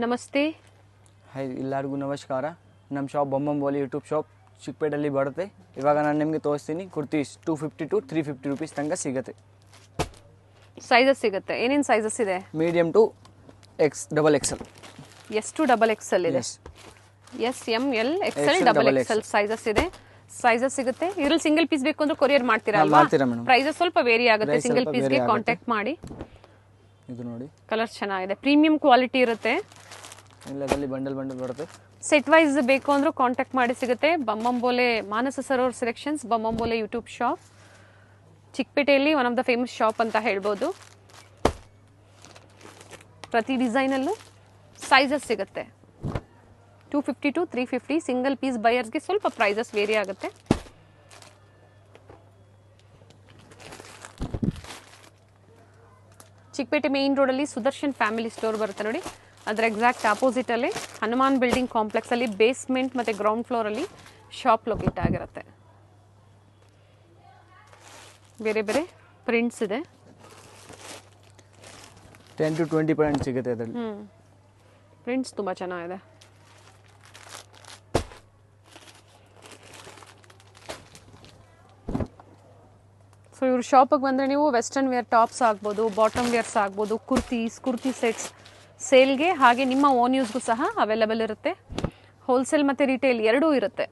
ನಮಸ್ತೆ. ಹಾಯ್, ಎಲ್ಲರಿಗೂ ನಮಸ್ಕಾರ. ನಮ್ಮ ಶಾಪ್ ಬೊಮ್ಮಂಬೋಲಿ ಯೂಟ್ಯೂಬ್ ಶಾಪ್ ಚಿಕ್ಕಪೇಟೆಯಲ್ಲಿ ಬರುತ್ತೆ. ಇವಾಗ ನಾನು ನಿಮಗೆ ತೋರಿಸ್ತೀನಿ. ಕುರ್ತೀಸ್ 250 to 350 ರೂಪೀಸ್ ತನಕ ಸಿಗುತ್ತೆ. ಸೈಜಸ್ ಸಿಗುತ್ತೆ. ಏನೇನು ಸೈಜಸ್ ಇದೆ? Medium to double XL. S to double XL ಇದೆ. S, M, L, XL, double XL sizes ಇದೆ. ಸೈಜಸ್ ಸಿಗುತ್ತೆ. ಇದ್ರಲ್ಲಿ ಸಿಂಗಲ್ ಪೀಸ್ ಬೇಕು ಅಂದ್ರೆ ಕೊರಿಯರ್ ಮಾಡ್ತೀರಾ ಅಲ್ವಾ? ಪ್ರೈಸಸ್ ಸ್ವಲ್ಪ ವೇರಿ ಆಗುತ್ತೆ. ಸಿಂಗಲ್ ಪೀಸ್ಗೆ ಕಾಂಟ್ಯಾಕ್ಟ್ ಮಾಡಿ. ಇದು ನೋಡಿ, ಕಲರ್ ಚೆನ್ನಾಗಿದೆ. ಪ್ರೀಮಿಯಂ ಕ್ವಾಲಿಟಿ ಇರುತ್ತೆ. ಎಲ್ಲದಲ್ಲಿ ಬಂಡಲ್ ಬರುತ್ತೆ. ಸೆಟ್ ವೈಸ್ ಬೇಕು ಅಂದ್ರೂ ಕಾಂಟ್ಯಾಕ್ಟ್ ಮಾಡಿ ಸಿಗುತ್ತೆ. Bommambole Manasa Sarovar selections, Bommambole YouTube shop, ಚಿಕ್ಕಪೇಟೆಯಲ್ಲಿ one of the famous shop ಅಂತ ಹೇಳ್ಬೋದು. ಪ್ರತಿ ಡಿಸೈನಲ್ಲೂ ಸೈಜಸ್ ಸಿಗುತ್ತೆ. 250 to 350. ಸಿಂಗಲ್ ಪೀಸ್ ಬಯರ್ಸ್ಗೆ ಸ್ವಲ್ಪ ಪ್ರೈಸಸ್ ವೇರಿ ಆಗುತ್ತೆ. ಚಿಕ್ಕಪೇಟೆ ಮೇನ್ ರೋಡಲ್ಲಿ ಸುದರ್ಶನ್ ಫ್ಯಾಮಿಲಿ ಸ್ಟೋರ್ ಬರುತ್ತೆ ನೋಡಿ. ಅದರ ಎಕ್ಸಾಕ್ಟ್ ಆಪೋಸಿಟ್ ಅಲ್ಲಿ ಹನುಮಾನ್ ಬಿಲ್ಡಿಂಗ್ ಕಾಂಪ್ಲೆಕ್ಸ್ ಅಲ್ಲಿ ಬೇಸ್ಮೆಂಟ್ ಮತ್ತೆ ಗ್ರೌಂಡ್ ಫ್ಲೋರ್ ಅಲ್ಲಿ ಶಾಪ್ ಲೊಕೇಟ್ ಆಗಿರುತ್ತೆ. ಬೇರೆ ಬೇರೆ ಪ್ರಿಂಟ್ಸ್ ಇದೆ. 10 to 20% ಸಿಗುತ್ತೆ ಅದರಲ್ಲಿ. ಪ್ರಿಂಟ್ಸ್ ತುಂಬಾ ಚೆನ್ನಾಗಿದೆ. ಸೊ ಇವ್ರ ಶಾಪಿಗೆ ಬಂದರೆ ನೀವು ವೆಸ್ಟರ್ನ್ ವೇರ್ ಟಾಪ್ಸ್ ಆಗ್ಬೋದು, ಬಾಟಮ್ ವೇರ್ಸ್ ಆಗ್ಬೋದು, ಕುರ್ತಿ ಸೆಟ್ಸ್ ಸೇಲ್ಗೆ, ಹಾಗೆ ನಿಮ್ಮ ಓನ್ ಯೂಸ್ಗೂ ಸಹ ಅವೈಲೇಬಲ್ ಇರುತ್ತೆ. ಹೋಲ್ಸೇಲ್ ಮತ್ತು ರಿಟೇಲ್ ಎರಡೂ ಇರುತ್ತೆ.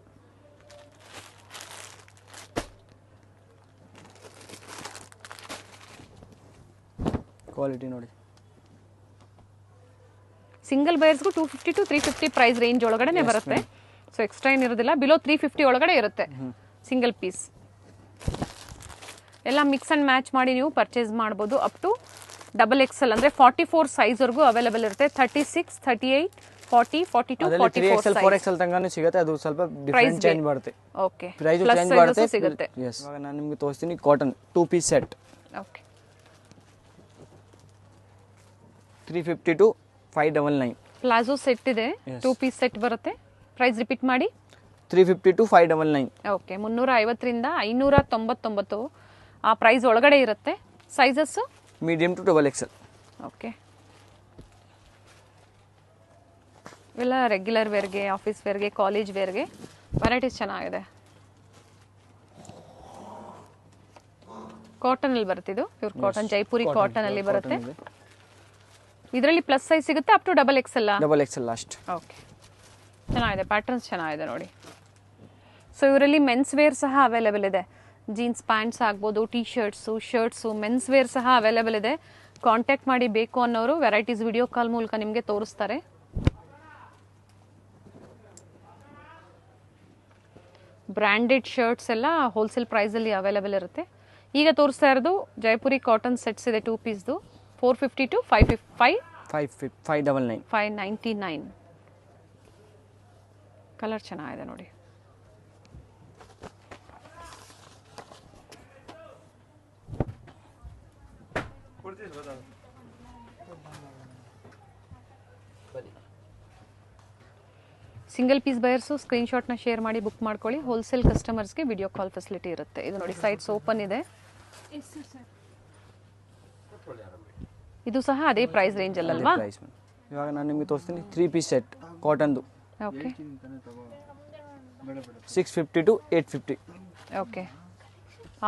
ಕ್ವಾಲಿಟಿ ನೋಡಿ. ಸಿಂಗಲ್ ಬಯರ್ಸ್ಗೂ 250 to 350 ಪ್ರೈಸ್ ರೇಂಜ್ ಒಳಗಡೆ ಬರುತ್ತೆ. ಸೊ ಎಕ್ಸ್ಟ್ರಾ ಏನಿರೋದಿಲ್ಲ. ಬಿಲೋ 350 ಒಳಗಡೆ ಇರುತ್ತೆ ಸಿಂಗಲ್ ಪೀಸ್. ಎಲ್ಲ ಮಿಕ್ಸ್ ಆ್ಯಂಡ್ ಮ್ಯಾಚ್ ಮಾಡಿ ನೀವು ಪರ್ಚೇಸ್ ಮಾಡ್ಬೋದು. ಅಪ್ ಟು ಡಬಲ್ ಎಕ್ಸೆಲ್ ಅಂದರೆ 44 ಸೈಜ್ವರೆಗೂ ಅವೈಲೇಬಲ್ ಇರುತ್ತೆ. 36, 38, 40, 42, 44 4XL ತನಕನೂ ಸಿಗುತ್ತೆ. ಅದು ಸ್ವಲ್ಪ ಡಿಫರೆಂಟ್ ಚೇಂಜ್ ಬರುತ್ತೆ. ಓಕೆ, ಪ್ರೈಸ್ ಚೇಂಜ್ ಬರುತ್ತೆ ಸಿಗುತ್ತೆ. ಇವಾಗ ನಾನು ನಿಮಗೆ ತೋರಿಸ್ತೀನಿ cotton 2 piece set. Okay, 350 to 599. Palazzo set ಇದೆ. 2 ಪೀಸ್ ಸೆಟ್ ಬರುತ್ತೆ. ಪ್ರೈಸ್ ರಿಪೀಟ್ ಮಾಡಿ. 350 to 599. ಓಕೆ, 350 ರಿಂದ 599 ಆ ಪ್ರೈಸ್ ಒಳಗಡೆ ಇರುತ್ತೆ. Sizes medium to double XL. Okay, ಇವೆಲ್ಲ ರೆಗ್ಯುಲರ್ ವೇರ್ಗೆ, ಆಫೀಸ್ ವೇರ್ಗೆ, ಕಾಲೇಜ್ ವೇರ್ಗೆ ವೆರೈಟೀಸ್ ಚೆನ್ನಾಗಿದೆ. ಕಾಟನ್ ಅಲ್ಲಿ ಬರುತ್ತೆ ಇದು. ಇವ್ರ ಕಾಟನ್ ಜೈಪುರಿ ಕಾಟನ್ ಅಲ್ಲಿ ಬರುತ್ತೆ. ಇದರಲ್ಲಿ ಪ್ಲಸ್ ಸೈಜ್ ಸಿಗುತ್ತೆ up to double XL. Double XL last. Okay, ಚೆನ್ನಾಗಿದೆ. ಪ್ಯಾಟರ್ನ್ಸ್ ಚೆನ್ನಾಗಿದೆ ನೋಡಿ. ಸೊ ಇವರಲ್ಲಿ ಮೆನ್ಸ್ ವೇರ್ ಸಹ ಅವೈಲೇಬಲ್ ಇದೆ. ಜೀನ್ಸ್ ಪ್ಯಾಂಟ್ಸ್ ಆಗ್ಬೋದು, ಟೀ ಶರ್ಟ್ಸು, ಮೆನ್ಸ್ ವೇರ್ ಸಹ ಅವೈಲೇಬಲ್ ಇದೆ. ಕಾಂಟ್ಯಾಕ್ಟ್ ಮಾಡಿ ಬೇಕು ಅನ್ನೋರು ವೆರೈಟೀಸ್ ವಿಡಿಯೋ ಕಾಲ್ ಮೂಲಕ ನಿಮಗೆ ತೋರಿಸ್ತಾರೆ. ಬ್ರ್ಯಾಂಡೆಡ್ ಶರ್ಟ್ಸ್ ಎಲ್ಲ ಹೋಲ್ಸೇಲ್ ಪ್ರೈಸಲ್ಲಿ ಅವೈಲೇಬಲ್ ಇರುತ್ತೆ. ಈಗ ತೋರಿಸ್ತಾ ಇರೋದು ಜೈಪುರಿ ಕಾಟನ್ ಸೆಟ್ಸ್ ಇದೆ 2 ಪೀಸ್ದು. 450 to 599. ಕಲರ್ ಚೆನ್ನಾಗಿದೆ ನೋಡಿ. ಸಿಂಗಲ್ ಪೀಸ್ ಬಯರ್ಸು ಸ್ಕ್ರೀನ್ಶಾಟ್ನ ಶೇರ್ ಮಾಡಿ ಬುಕ್ ಮಾಡ್ಕೊಳ್ಳಿ. ಹೋಲ್ಸೇಲ್ ಕಸ್ಟಮರ್ಸ್ಗೆ ವಿಡಿಯೋ ಕಾಲ್ ಫೆಸಿಲಿಟಿ ಇರುತ್ತೆ. ಇದು ನೋಡಿ, ಸೈಟ್ಸ್ ಓಪನ್ ಇದೆ. ಇದು ಸಹ ಅದೇ ಪ್ರೈಸ್ ರೇಂಜ್ ಅಲ್ವಾ? ಇವಾಗ ನಾನು ನಿಮಗೆ ತೋರಿಸ್ತೀನಿ 3 ಪೀಸ್ ಸೆಟ್ ಕಾಟನ್ದು. Okay, 650 to 850. ಓಕೆ,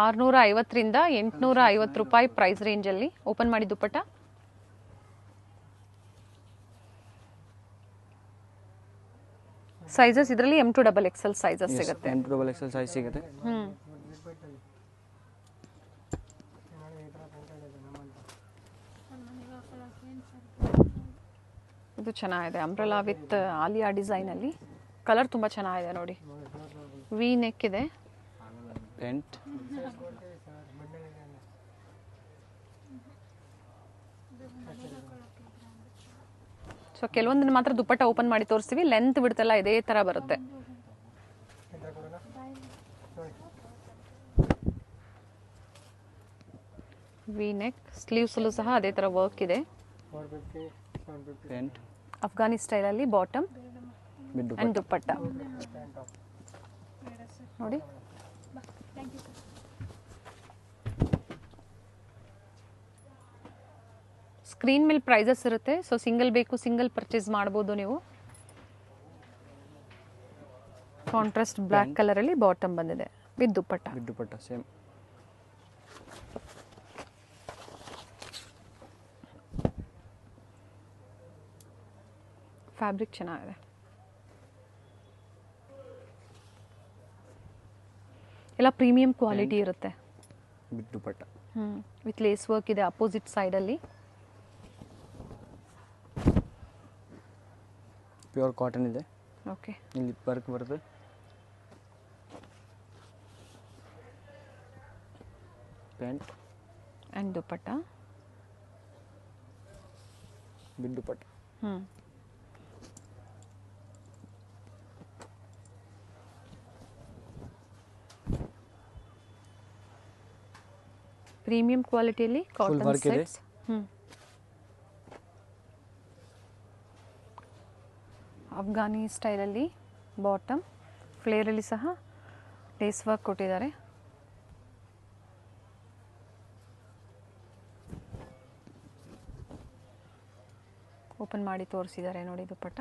650 ರಿಂದ 850 ರೂಪಾಯಿ ಪ್ರೈಸ್ ರೇಂಜಲ್ಲಿ. ಓಪನ್ ಮಾಡಿ ದುಪ್ಪಟ್ಟ. ಸೈಜಸ್ ಇದರಲ್ಲಿ M to double XL sizes ಸಿಗುತ್ತೆ. M to double XL size ಸಿಗುತ್ತೆ. ಇದು ಚೆನ್ನಾಗಿದೆ. ಅಂಬ್ರೆಲಾ ವಿತ್ ಆಲಿಯಾ ಡಿಸೈನ್ ಅಲ್ಲಿ. ಕಲರ್ ತುಂಬಾ ಚೆನ್ನಾಗಿದೆ ನೋಡಿ. ವಿ ನೆಕ್ ಇದೆ. ಸೊ ಕೆಲವೊಂದನ್ನು ಮಾತ್ರ ದುಪ್ಪಟ್ಟ ಓಪನ್ ಮಾಡಿ ತೋರಿಸ್ತೀವಿ. ಲೆಂತ್ ಬಿಡ್ತಲ್ಲ ಇದೇ ತರ ಬರುತ್ತೆ. ವಿ ನೆಕ್, ಸ್ಲೀವ್ಸ್ ಅಲ್ಲೂ ಸಹ ಅದೇ ತರ ವರ್ಕ್ ಇದೆ. ಅಫ್ಘಾನಿ ಸ್ಟೈಲ್ ಅಲ್ಲಿ ಬಾಟಮ್ ಅಂಡ್ ದುಪ್ಪಟ್ಟ ನೋಡಿ. ಸ್ಕ್ರೀನ್ ಮೇಲೆ ಪ್ರೈಸಸ್ ಇರುತ್ತೆ. ಸೊ ಸಿಂಗಲ್ ಬೇಕು ಸಿಂಗಲ್ ಪರ್ಚೇಸ್ ಮಾಡ್ಬೋದು ನೀವು. ಕಾಂಟ್ರಾಸ್ಟ್ ಬ್ಲ್ಯಾಕ್ ಕಲರಲ್ಲಿ ಬಾಟಮ್ ಬಂದಿದೆ with dupatta. With dupatta same. Fabric ಚೆನ್ನಾಗಿದೆ. ಎಲ್ಲ ಪ್ರೀಮಿಯಂ ಕ್ವಾಲಿಟಿ ಇರುತ್ತೆ. With dupatta. With lace work ಇದೆ ಅಪೋಸಿಟ್ ಸೈಡಲ್ಲಿ. ಪ್ಯೂರ್ ಕಾಟನ್ ಇದೆ. ಓಕೆ. ಇಲ್ಲಿ ವರ್ಕ್ ಬರುತ್ತೆ. Pant and dupatta. With dupatta. ಪ್ರೀಮಿಯಂ ಕ್ವಾಲಿಟಿಯಲ್ಲಿ ಕಾಟನ್ work ಇದೆ. ಸೆಟ್ಸ್. ಅಫ್ಘಾನಿ ಸ್ಟೈಲಲ್ಲಿ ಬಾಟಮ್, ಫ್ಲೇರಲ್ಲಿ ಸಹ ಲೇಸ್ ವರ್ಕ್ ಕೊಟ್ಟಿದ್ದಾರೆ. ಓಪನ್ ಮಾಡಿ ತೋರಿಸಿದ್ದಾರೆ ನೋಡಿ ದುಪ್ಪಟ್ಟ.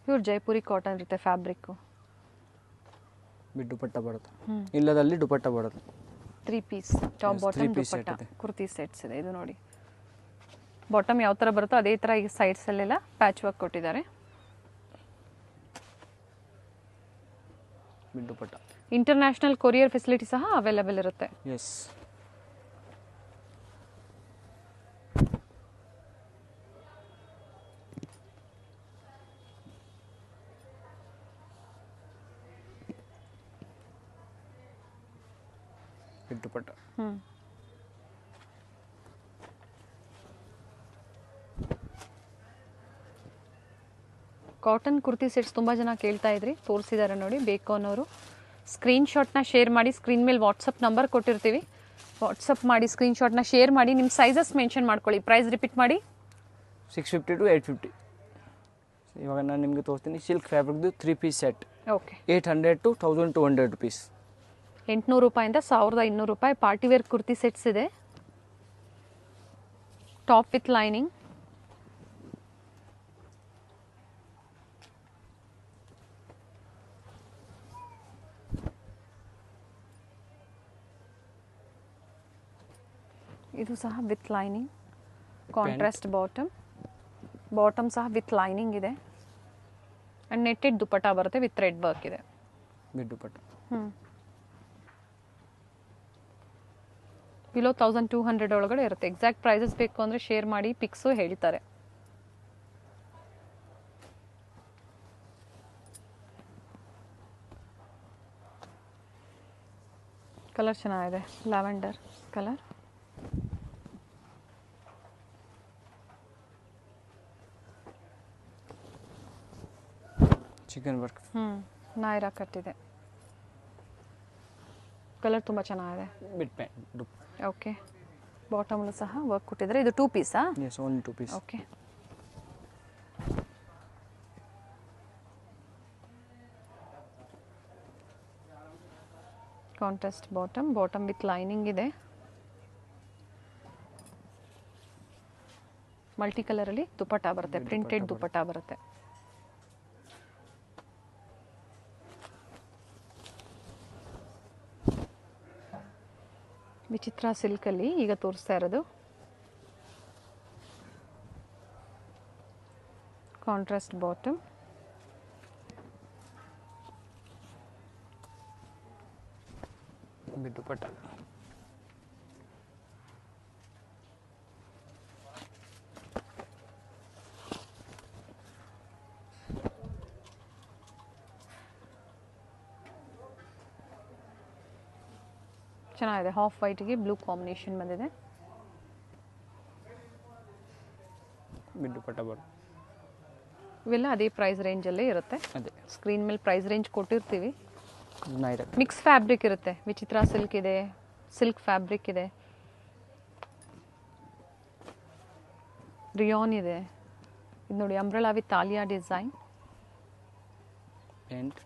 ಪ್ಯೂರ್ ಜೈಪುರಿ ಕಾಟನ್ ಇರುತ್ತೆ ಫ್ಯಾಬ್ರಿಕ್ಕು. ವಿತ್ ದುಪಟ್ಟ ಬರುತ್ತೆ. ಇಲ್ಲದಲ್ಲಿ ದುಪಟ್ಟ ಬರುತ್ತೆ. 3 ಪೀಸ್ ಟಾಪ್ ಬಾಟಮ್ 3 piece ದುಪ್ಪಟ್ಟ set ಇದೆ. ಕುರ್ತಿ ಸೆಟ್ಸ್ ಇದೆ. ಇದು ನೋಡಿ ಬಾಟಮ್ ಯಾವ ಥರ ಬರುತ್ತೋ ಅದೇ ಥರ ಈ ಸೈಡ್ಸಲ್ಲೆಲ್ಲ ಪ್ಯಾಚ್ ವರ್ಕ್ ಕೊಟ್ಟಿದ್ದಾರೆ. With dupatta. International courier facility ಸಹ ಅವೈಲೇಬಲ್ ಇರುತ್ತೆ. Yes. With dupatta. Cotton kurti sets ತುಂಬ ಜನ ಕೇಳ್ತಾ ಇದ್ರಿ, ತೋರಿಸಿದ್ದಾರೆ ನೋಡಿ. ಬೇಕು ಅನ್ನೋರು ಸ್ಕ್ರೀನ್ಶಾಟ್ನ ಶೇರ್ ಮಾಡಿ. ಸ್ಕ್ರೀನ್ ಮೇಲೆ ವಾಟ್ಸಪ್ ನಂಬರ್ ಕೊಟ್ಟಿರ್ತೀವಿ, ವಾಟ್ಸಪ್ ಮಾಡಿ ಸ್ಕ್ರೀನ್ಶಾಟ್ನ ಶೇರ್ ಮಾಡಿ. ನಿಮ್ಮ ಸೈಜಸ್ ಮೆನ್ಷನ್ ಮಾಡ್ಕೊಳ್ಳಿ. ಪ್ರೈಸ್ ರಿಪೀಟ್ ಮಾಡಿ. 650 to 850. ಇವಾಗ ನಾನು ನಿಮಗೆ ತೋರಿಸ್ತೀನಿ ಸಿಲ್ಕ್ ಫ್ಯಾಬ್ರಿಕ್ದು 3 piece set. Okay. 800 to 1200 rupees. 800 ರೂಪಾಯಿಂದ 1200 ರೂಪಾಯಿ ಪಾರ್ಟಿ ವೇರ್ ಕುರ್ತಿ ಸೆಟ್ಸ್ ಇದೆ. Top with lining. ಇದು ಸಹ with lining. Contrast bottom. Bottom ಸಹ ವಿತ್ ಲೈನಿಂಗ್ ಇದೆ. ಆ್ಯಂಡ್ ನೆಟ್ಟೆಡ್ ದುಪ್ಪಟ್ಟ ಬರುತ್ತೆ ವಿತ್ ಥ್ರೆಡ್ ವರ್ಕ್ ಇದೆ. ವಿತ್ ದುಪಟ್ಟ. ಬಿಲೋ 1200 ಒಳಗಡೆ ಇರುತ್ತೆ. ಎಕ್ಸಾಕ್ಟ್ ಪ್ರೈಸಸ್ ಬೇಕು ಅಂದರೆ ಶೇರ್ ಮಾಡಿ, ಪಿಕ್ಸು ಹೇಳ್ತಾರೆ. ಕಲರ್ ಚೆನ್ನಾಗಿದೆ, lavender colour. Chicken work. Nayra ಕಟ್ಟಿದೆ. ಕಲರ್ ತುಂಬ ಚೆನ್ನಾಗಿದೆ. With pant. ಓಕೆ. ಬಾಟಮಲ್ಲೂ ಸಹ ವರ್ಕ್ ಕೊಟ್ಟಿದ್ದಾರೆ. ಇದು 2 ಪೀಸಾ? Yes, only 2 piece. Okay. Contrast bottom, bottom with lining ಇದೆ. ಮಲ್ಟಿ ಕಲರಲ್ಲಿ ದುಪ್ಪಟ್ಟ ಬರುತ್ತೆ, ಪ್ರಿಂಟೆಡ್ ದುಪ್ಪಟ್ಟ ಬರುತ್ತೆ. ವಿಚಿತ್ರ ಸಿಲ್ಕಲ್ಲಿ ಈಗ ತೋರಿಸ್ತಾ ಇರೋದು. Contrast bottom, with dupatta. ಚೆನ್ನಾಗಿದೆ. ಹಾಫ್ ವೈಟ್ಗೆ ಬ್ಲೂ ಕಾಂಬಿನೇಷನ್ ಬಂದಿದೆ. ವಿತ್ ದುಪಟ್ಟ ಬರುತ್ತೆ. ಇವೆಲ್ಲ ಅದೇ ಪ್ರೈಸ್ ರೇಂಜಲ್ಲೇ ಇರುತ್ತೆ. ಅದೇ ಸ್ಕ್ರೀನ್ ಮೇಲೆ ಪ್ರೈಸ್ ರೇಂಜ್ ಕೊಟ್ಟಿರ್ತೀವಿ. ನಾಯ್ರಾ. ಮಿಕ್ಸ್ ಫ್ಯಾಬ್ರಿಕ್ ಇರುತ್ತೆ. ವಿಚಿತ್ರ ಸಿಲ್ಕ್ ಇದೆ, ಸಿಲ್ಕ್ ಫ್ಯಾಬ್ರಿಕ್ ಇದೆ. ರಿಯಾನ್ ಇದೆ. ಇದು ನೋಡಿ ಅಂಬ್ರೆಲಾ ವಿತ್ ತಾಲಿಯಾ design. Pant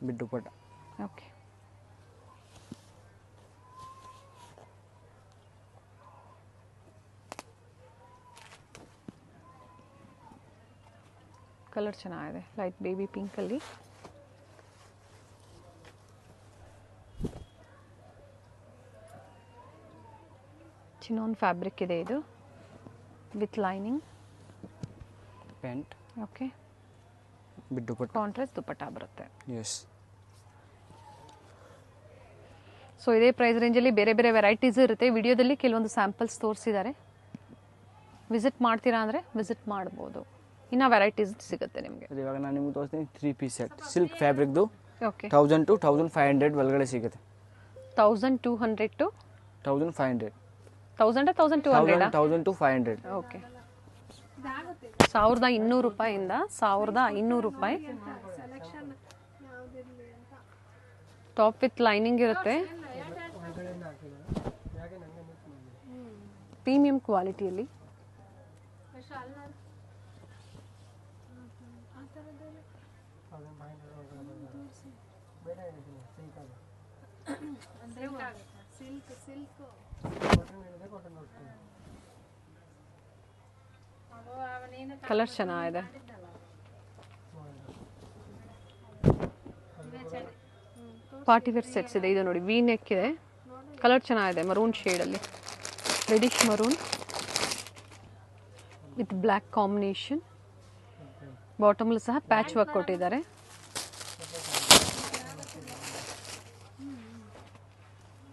with dupatta. Okay. Colour ಚೆನ್ನಾಗಿದೆ, ಲೈಟ್ ಬೇಬಿ ಪಿಂಕಲ್ಲಿ. ಚಿನಾನ್ ಫ್ಯಾಬ್ರಿಕ್ ಇದೆ ಇದು with lining. Pant okay. With dupatta. Contrast dupatta ಬರುತ್ತೆ. ಎಸ್. ಸೊ ಇದೇ ಪ್ರೈಸ್ ರೇಂಜಲ್ಲಿ ಬೇರೆ ಬೇರೆ ವೆರೈಟೀಸ್ ಇರುತ್ತೆ. ವಿಡಿಯೋದಲ್ಲಿ ಕೆಲವೊಂದು ಸ್ಯಾಂಪಲ್ಸ್ ತೋರಿಸಿದ್ದಾರೆ. ವಿಸಿಟ್ ಮಾಡ್ತೀರಾ ಅಂದರೆ ವಿಸಿಟ್ ಮಾಡ್ಬೋದು. ಇನ್ನು ವೆರೈಟೀಸ್ ಸಿಗುತ್ತೆ ನಿಮಗೆ. ಇವಾಗ ನಾನು ನಿಮ್ಗೆ ತೋರಿಸ್ತೀನಿ 3 ಪೀಸ್ ಸೆಟ್ ಸಿಲ್ಕ್ ಫ್ಯಾಬ್ರಿಕ್ದು. ಓಕೆ. 1000 to 1500 ಒಳಗಡೆ ಸಿಗುತ್ತೆ. 1200 to 1500. 1000 1200 1000 to 500. ಓಕೆ. 1200 ರೂಪಾಯಿಂದ 1500 ರೂಪಾಯಿ. ಟಾಪ್ ವಿತ್ ಲೈನಿಂಗ್ ಇರುತ್ತೆ. ಪ್ರೀಮಿಯಂ ಕ್ವಾಲಿಟಿಯಲ್ಲಿ. ಕಲರ್ ಚೆನ್ನಾಗಿದೆ. ಪಾರ್ಟಿ ವೇರ್ ಸೆಟ್ಸ್ ಇದೆ. ಇದು ನೋಡಿ ವಿ ನೆಕ್ ಇದೆ. ಕಲರ್ ಚೆನ್ನಾಗಿದೆ, ಮರೂನ್ ಶೇಡಲ್ಲಿ, reddish maroon with black combination. ಬಾಟಮಲ್ಲೂ ಸಹ ಪ್ಯಾಚ್ ವರ್ಕ್ ಕೊಟ್ಟಿದ್ದಾರೆ.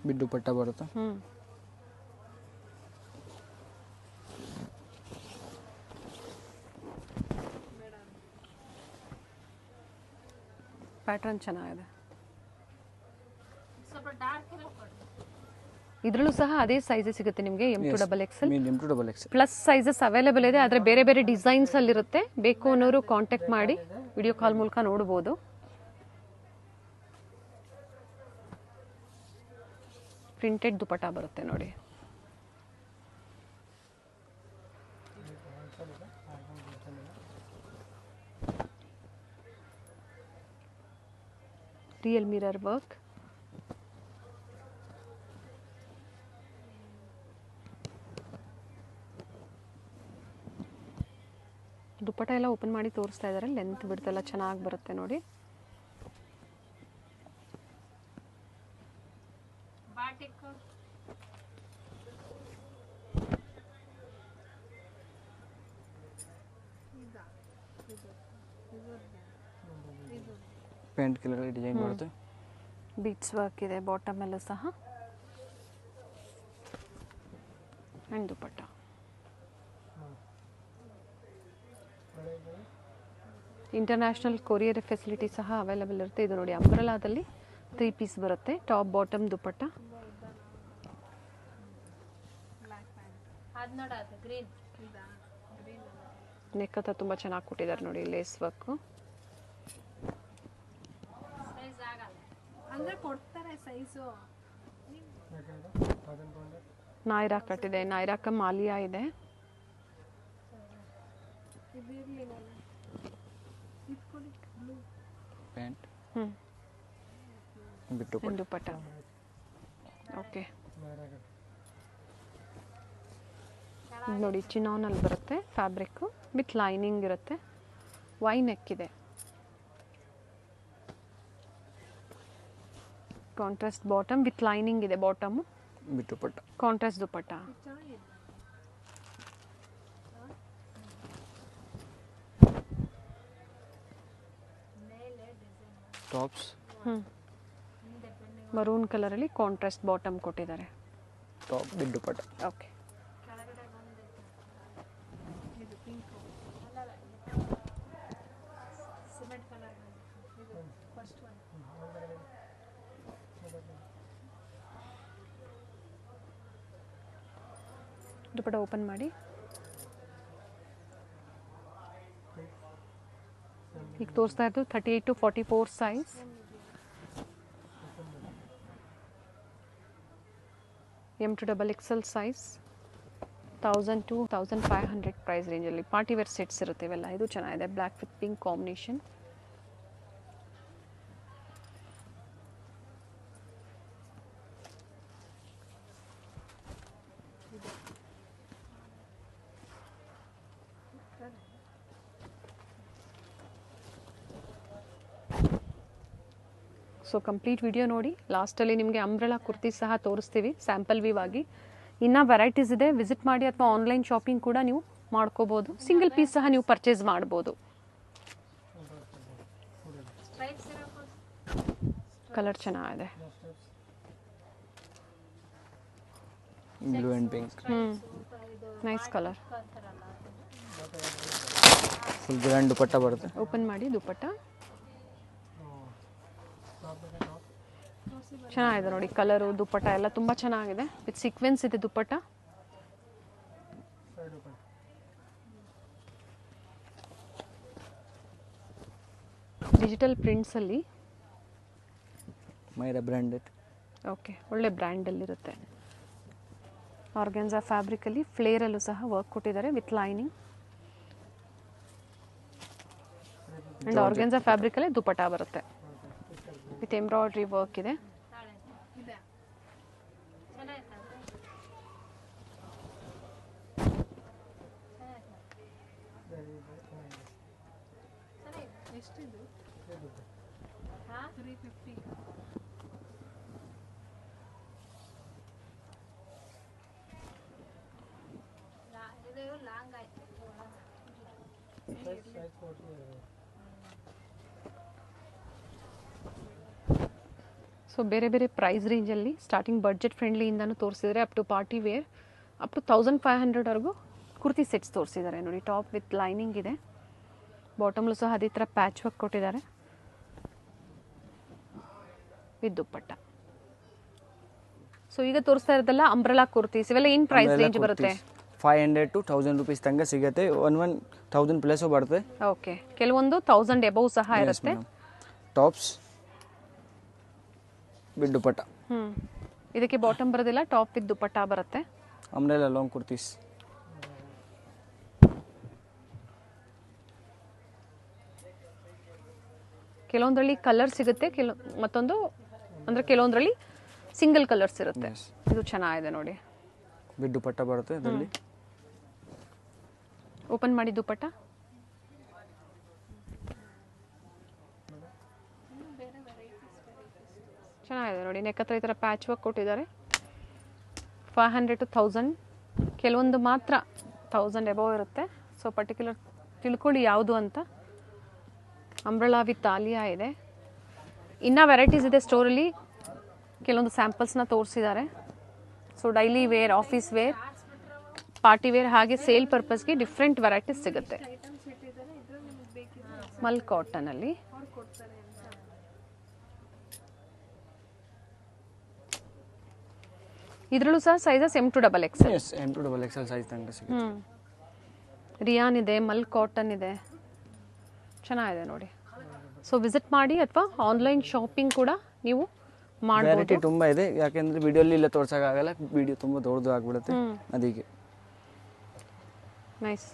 ವಿತ್ ದುಪಟ್ಟ ಬರುತ್ತೆ. ಪ್ಯಾಟರ್ನ್ ಚೆನ್ನಾಗಿದೆ. ಇದರಲ್ಲೂ ಸಹ ಅದೇ ಸೈಜಸ್ ಸಿಗುತ್ತೆ ನಿಮಗೆ. M to XXL, medium to double XL plus sizes available ಇದೆ. ಆದರೆ ಬೇರೆ ಬೇರೆ ಡಿಸೈನ್ಸ್ ಅಲ್ಲಿರುತ್ತೆ. ಬೇಕು ಅನ್ನೋರು ಕಾಂಟ್ಯಾಕ್ಟ್ ಮಾಡಿ ವಿಡಿಯೋ ಕಾಲ್ ಮೂಲಕ ನೋಡ್ಬೋದು. ಪ್ರಿಂಟೆಡ್ ದುಪಟ್ಟ ಬರುತ್ತೆ ನೋಡಿ. Real mirror work. ದುಪಟ್ಟ ಎಲ್ಲ ಓಪನ್ ಮಾಡಿ ತೋರಿಸ್ತಾ ಇದ್ದಾರೆ. ಲೆಂತ್ ಬಿಡ್ತೆಲ್ಲ ಚೆನ್ನಾಗಿ ಬರುತ್ತೆ ನೋಡಿ. ಪ್ಯಾಂಟ್ ಕೆಳಗಡೆ ಡಿಸೈನ್ ಬರುತ್ತೆ. ಬೀಟ್ಸ್ ವರ್ಕ್ ಇದೆ ಬಾಟಮ್ ಅಲ್ಲೂ ಸಹ. And dupatta. International courier facility ಸಹ ಅವೈಲೇಬಲ್ ಇರುತ್ತೆ. ಇದು ನೋಡಿ ಅಂಬ್ರೆಲಾದಲ್ಲಿ 3 ಪೀಸ್ ಬರುತ್ತೆ. Top bottom dupatta. ನೆಕ್ ಹತ್ರ ತುಂಬ ಚೆನ್ನಾಗಿ ಕೊಟ್ಟಿದ್ದಾರೆ ನೋಡಿ, ಲೇಸ್ ವರ್ಕು. ನಾಯ್ರಾ ಕಟ್ ಇದೆ. ನಾಯ್ರಾ ಕಮ್ ಆಲಿಯಾ ಇದೆ. ಪ್ಯಾಂಟ್ ಬಿಟ್ಟು ದುಪಟ್ಟ. ಓಕೆ. ನೋಡಿ ಚಿನಾನಲ್ಲಿ ಬರುತ್ತೆ ಫ್ಯಾಬ್ರಿಕ್ಕು ವಿತ್ ಲೈನಿಂಗ್ ಇರುತ್ತೆ. ವೈ ನೆಕ್ ಇದೆ. ಕಾಂಟ್ರಾಸ್ಟ್ ಬಾಟಮ್ ವಿತ್ ಲೈನಿಂಗ್ ಇದೆ. ಬಾಟಮ್ ಬಿಟ್ಟು dupatta. Contrast dupatta. Tops maroon ಕಲರಲ್ಲಿ ಕಾಂಟ್ರಾಸ್ಟ್ ಬಾಟಮ್ ಕೊಟ್ಟಿದ್ದಾರೆ. Top with dupatta. Okay. Dupatta open ಮಾಡಿ. ಈಗ ತೋರಿಸ್ತಾ ಇದ್ದು 38 to 44 size. M to XXL size. 1000 to 1500 price ರೇಂಜಲ್ಲಿ ಪಾರ್ಟಿ ವೇರ್ ಸೆಟ್ಸ್ ಇರುತ್ತೆ ಇವೆಲ್ಲ. ಇದು ಚೆನ್ನಾಗಿದೆ, black with pink combination. So complete video ನೋಡಿ. ಲಾಸ್ಟಲ್ಲಿ ನಿಮಗೆ ಅಂಬ್ರೆಲಾ ಕುರ್ತಿ ಸಹ ತೋರಿಸ್ತೀವಿ ಸ್ಯಾಂಪಲ್ ವ್ಯೂ ಆಗಿ. ಇನ್ನೂ ವೆರೈಟೀಸ್ ಇದೆ, ವಿಸಿಟ್ ಮಾಡಿ ಅಥವಾ ಆನ್ಲೈನ್ ಶಾಪಿಂಗ್ ಕೂಡ ನೀವು ಮಾಡ್ಕೋಬೋದು. ಸಿಂಗಲ್ ಪೀಸ್ ಸಹ ನೀವು ಪರ್ಚೇಸ್ ಮಾಡ್ಬೋದು. ಕಲರ್ ಚೆನ್ನಾಗಿದೆ, blue and pink. Nice colour. Full grand dupatta ಬರುತ್ತೆ. ಓಪನ್ ಮಾಡಿ ದುಪಟ್ಟ ಚೆನ್ನಾಗಿದೆ ನೋಡಿ. ಕಲರು ದುಪ್ಪಟ್ಟ ಎಲ್ಲ ತುಂಬ ಚೆನ್ನಾಗಿದೆ. ವಿತ್ ಸೀಕ್ವೆನ್ಸ್ ಇದೆ ದುಪ್ಪಟ್ಟ. ಡಿಜಿಟಲ್ ಪ್ರಿಂಟ್ಸಲ್ಲಿ ಮೈರಾ ಬ್ರ್ಯಾಂಡೆಡ್. ಓಕೆ, ಒಳ್ಳೆ ಬ್ರ್ಯಾಂಡಲ್ಲಿರುತ್ತೆ. ಆರ್ಗೆನ್ಸಾ ಫ್ಯಾಬ್ರಿಕಲ್ಲಿ ಫ್ಲೇರಲ್ಲೂ ಸಹ ವರ್ಕ್ ಕೊಟ್ಟಿದ್ದಾರೆ ವಿತ್ ಲೈನಿಂಗ್. ಆ್ಯಂಡ್ ಆರ್ಗೆನ್ಸಾ ಫ್ಯಾಬ್ರಿಕಲ್ಲೇ ದುಪಟ್ಟ ಬರುತ್ತೆ ವಿತ್ ಎಂಬ್ರಾಯ್ಡ್ರಿ ವರ್ಕ್ ಇದೆ. ಸೊ ಬೇರೆ ಬೇರೆ ಪ್ರೈಸ್ ರೇಂಜಲ್ಲಿ ಸ್ಟಾರ್ಟಿಂಗ್ ಬಡ್ಜೆಟ್ ಫ್ರೆಂಡ್ಲಿಯಿಂದನೂ ತೋರಿಸಿದರೆ up to party wear up to 1500ವರೆಗೂ ಕುರ್ತಿ ಸೆಟ್ಸ್ ತೋರಿಸಿದ್ದಾರೆ ನೋಡಿ. ಟಾಪ್ ವಿತ್ ಲೈನಿಂಗ್ ಇದೆ, ಬಾಟಮ್ಲು ಸಹ ಅದೇ ಥರ ಪ್ಯಾಚ್ ವರ್ಕ್ ಕೊಟ್ಟಿದ್ದಾರೆ ವಿತ್ ದುಪ್ಪಟ್ಟ. ಸೊ ಈಗ ತೋರಿಸ್ತಾ ಇರೋದಲ್ಲ ಅಂಬ್ರೆಲಾ ಕುರ್ತೀಸ್. ಇವೆಲ್ಲ ಏನು ಪ್ರೈಸ್ ರೇಂಜ್ ಬರುತ್ತೆ? 500 to 1000 rupees ತನಕ ಸಿಗುತ್ತೆ. 1000 ಪ್ಲಸ್ ಬರುತ್ತೆ. ಓಕೆ, ಕೆಲವೊಂದು 1000 ಎಬವ್ ಸಹ ಇರುತ್ತೆ. Tops with dupatta. ಇದಕ್ಕೆ ಬಾಟಮ್ ಬರೋದಿಲ್ಲ, ಟಾಪ್ ವಿತ್ ದುಪಟ್ಟ ಬರುತ್ತೆ. Umbrella long kurtis. ಕೆಲವೊಂದರಲ್ಲಿ ಕಲರ್ ಸಿಗುತ್ತೆ, ಮತ್ತೊಂದು ಅಂದರೆ ಕೆಲವೊಂದರಲ್ಲಿ ಸಿಂಗಲ್ ಕಲರ್ಸ್ ಇರುತ್ತೆ. ಇದು ಚೆನ್ನಾಗಿದೆ ನೋಡಿ, ವಿತ್ ದುಪಟ್ಟ ಬರುತ್ತೆ ಇದರಲ್ಲಿ. ಓಪನ್ ಮಾಡಿ ದುಪಟ್ಟ. ಚೆನ್ನಾಗಿದೆ ನೋಡಿ, ನೆಕ್ ಹತ್ರ ಈ ಥರ ಪ್ಯಾಚ್ ವರ್ಕ್ ಕೊಟ್ಟಿದ್ದಾರೆ. 500 to 1000, ಕೆಲವೊಂದು ಮಾತ್ರ 1000 ಎಬವ್ ಇರುತ್ತೆ. ಸೊ ಪರ್ಟಿಕ್ಯುಲರ್ ತಿಳ್ಕೊಳ್ಳಿ ಯಾವುದು ಅಂತ. ಅಂಬ್ರೆಲಾ ವಿತ್ ಆಲಿಯಾ ಇದೆ. ಇನ್ನೂ ವೆರೈಟೀಸ್ ಇದೆ ಸ್ಟೋರಲ್ಲಿ, ಕೆಲವೊಂದು ಸ್ಯಾಂಪಲ್ಸ್ನ ತೋರಿಸಿದ್ದಾರೆ. So daily wear, office wear, party wear, ಹಾಗೆ ಸೇಲ್ ಪರ್ಪಸ್ಗೆ ಡಿಫ್ರೆಂಟ್ ವೆರೈಟೀಸ್ ಸಿಗುತ್ತೆ. ಮಲ್ ಕಾಟನಲ್ಲಿ ಇದರಲ್ಲೂ ಸಹ sizes M to XXL. Yes, M to XXL size ತನಕ ಸಿಗುತ್ತೆ. ರಿಯಾನ್ ಇದೆ, ಮಲ್ ಕಾಟನ್ ಇದೆ, ಚೆನ್ನಾಗಿದೆ ನೋಡಿ. ಸೊ ವಿಸಿಟ್ ಮಾಡಿ ಅಥವಾ ಆನ್ಲೈನ್ ಶಾಪಿಂಗ್ ಕೂಡ ನೀವು ಮಾಡಬಹುದು. ವೆರೈಟಿ ತುಂಬ ಇದೆ, ಯಾಕೆಂದ್ರೆ ವಿಡಿಯೋಲಿ ಇಲ್ಲ ತೋರ್ಸೋಕ್ಕಾಗಲ್ಲ, ವಿಡಿಯೋ ತುಂಬ ದೊಡ್ಡದು ಆಗ್ಬಿಡುತ್ತೆ ಅದಕ್ಕೆ. ನೈಸ್.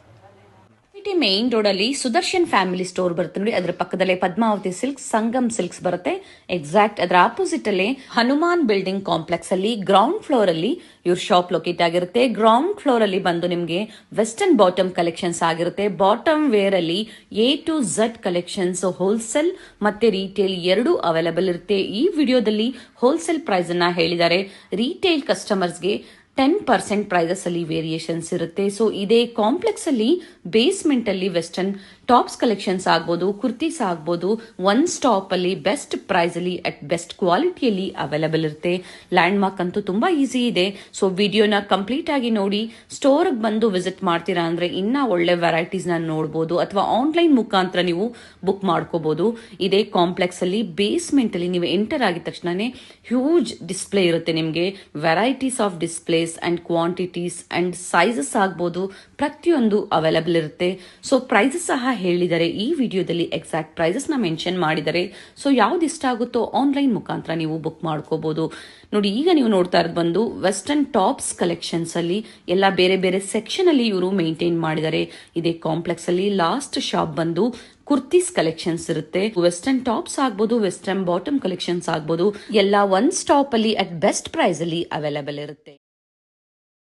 ಸಿಟಿ ಮೇನ್ ರೋಡ್ ಅಲ್ಲಿ ಸುದರ್ಶನ್ ಫ್ಯಾಮಿಲಿ ಸ್ಟೋರ್ ಬರುತ್ತೆ ನೋಡಿ. ಅದರ ಪಕ್ಕದಲ್ಲೇ ಪದ್ಮಾವತಿ ಸಿಲ್ಕ್ಸ್, ಸಂಗಮ್ ಸಿಲ್ಕ್ಸ್ ಬರುತ್ತೆ. ಎಕ್ಸಾಕ್ಟ್ ಅದರ ಆಪೋಸಿಟ್ ಅಲ್ಲೇ ಹನುಮಾನ್ ಬಿಲ್ಡಿಂಗ್ ಕಾಂಪ್ಲೆಕ್ಸ್ ಅಲ್ಲಿ ಗ್ರೌಂಡ್ ಫ್ಲೋರ್ ಅಲ್ಲಿ ಇವ್ರ ಶಾಪ್ ಲೊಕೇಟ್ ಆಗಿರುತ್ತೆ. ಗ್ರೌಂಡ್ ಫ್ಲೋರ್ ಅಲ್ಲಿ ಬಂದು ನಿಮ್ಗೆ ವೆಸ್ಟರ್ನ್ ಬಾಟಮ್ ಕಲೆಕ್ಷನ್ಸ್ ಆಗಿರುತ್ತೆ. ಬಾಟಮ್ ವೇರ್ ಅಲ್ಲಿ A to Z collections wholesale ಮತ್ತೆ ರೀಟೇಲ್ ಎರಡೂ ಅವೈಲೇಬಲ್ ಇರುತ್ತೆ. ಈ ವಿಡಿಯೋದಲ್ಲಿ ಹೋಲ್ಸೇಲ್ ಪ್ರೈಸ್ ಅನ್ನ ಹೇಳಿದ್ದಾರೆ. ರೀಟೇಲ್ ಕಸ್ಟಮರ್ಸ್ಗೆ 10% ಪ್ರೈಸಸ್ ಅಲ್ಲಿ ವೇರಿಯೇಷನ್ಸ್ ಇರುತ್ತೆ. ಸೊ ಇದೇ ಕಾಂಪ್ಲೆಕ್ಸ್ ಅಲ್ಲಿ ಬೇಸ್ಮೆಂಟ್ ಅಲ್ಲಿ ವೆಸ್ಟರ್ನ್ ಟಾಪ್ಸ್ ಕಲೆಕ್ಷನ್ಸ್ ಆಗ್ಬೋದು, ಕುರ್ತೀಸ್ ಆಗ್ಬೋದು, ಒನ್ ಸ್ಟಾಪ್ ಅಲ್ಲಿ ಬೆಸ್ಟ್ ಪ್ರೈಸ್ ಅಲ್ಲಿ ಅಟ್ ಬೆಸ್ಟ್ ಕ್ವಾಲಿಟಿಯಲ್ಲಿ ಅವೈಲೇಬಲ್ ಇರುತ್ತೆ. ಲ್ಯಾಂಡ್ ಮಾರ್ಕ್ ಅಂತೂ ತುಂಬಾ ಈಸಿ ಇದೆ. ಸೊ ವಿಡಿಯೋನ ಕಂಪ್ಲೀಟ್ ಆಗಿ ನೋಡಿ. ಸ್ಟೋರ್ ಬಂದು ವಿಸಿಟ್ ಮಾಡ್ತೀರಾ ಅಂದ್ರೆ ಇನ್ನ ಒಳ್ಳೆ ವೆರೈಟೀಸ್ ನ ನೋಡಬಹುದು, ಅಥವಾ ಆನ್ಲೈನ್ ಮುಖಾಂತರ ನೀವು ಬುಕ್ ಮಾಡ್ಕೋಬಹುದು. ಇದೇ ಕಾಂಪ್ಲೆಕ್ಸ್ ಅಲ್ಲಿ ಬೇಸ್ಮೆಂಟ್ ಅಲ್ಲಿ ನೀವು ಎಂಟರ್ ಆಗಿದ ತಕ್ಷಣನೇ ಹ್ಯೂಜ್ ಡಿಸ್ಪ್ಲೇ ಇರುತ್ತೆ. ನಿಮಗೆ varieties of displays and quantities and sizes ಆಗ್ಬೋದು, ಪ್ರತಿಯೊಂದು ಅವೈಲೇಬಲ್ ಇರುತ್ತೆ. ಸೊ ಪ್ರೈಸಸ್ ಸಹ ಹೇಳಿದರೆ ಈ ವಿಡಿಯೋದಲ್ಲಿ ಎಕ್ಸಾಕ್ಟ್ ಪ್ರೈಸಸ್ ನ ಮೆನ್ಷನ್ ಮಾಡಿದರೆ. ಸೊ ಯಾವ್ದು ಇಷ್ಟ ಆಗುತ್ತೋ ಆನ್ಲೈನ್ ಮುಖಾಂತರ ನೀವು ಬುಕ್ ಮಾಡ್ಕೋಬಹುದು. ನೋಡಿ, ಈಗ ನೀವು ನೋಡ್ತಾ ಇರೋದು ಬಂದು ವೆಸ್ಟರ್ನ್ ಟಾಪ್ಸ್ ಕಲೆಕ್ಷನ್ಸ್ ಅಲ್ಲಿ ಎಲ್ಲ ಬೇರೆ ಬೇರೆ ಸೆಕ್ಷನ್ ಅಲ್ಲಿ ಇವರು ಮೇಂಟೈನ್ ಮಾಡಿದ್ದಾರೆ. ಇದೇ ಕಾಂಪ್ಲೆಕ್ಸ್ ಅಲ್ಲಿ ಲಾಸ್ಟ್ ಶಾಪ್ ಬಂದು ಕುರ್ತೀಸ್ ಕಲೆಕ್ಷನ್ಸ್ ಇರುತ್ತೆ. ವೆಸ್ಟರ್ನ್ ಟಾಪ್ಸ್ ಆಗ್ಬೋದು, ವೆಸ್ಟರ್ನ್ ಬಾಟಮ್ ಕಲೆಕ್ಷನ್ಸ್ ಆಗ್ಬೋದು, ಎಲ್ಲ ಒನ್ ಸ್ಟಾಪ್ ಅಲ್ಲಿ ಅಟ್ ಬೆಸ್ಟ್ ಪ್ರೈಸ್ ಅಲ್ಲಿ ಅವೈಲೇಬಲ್ ಇರುತ್ತೆ.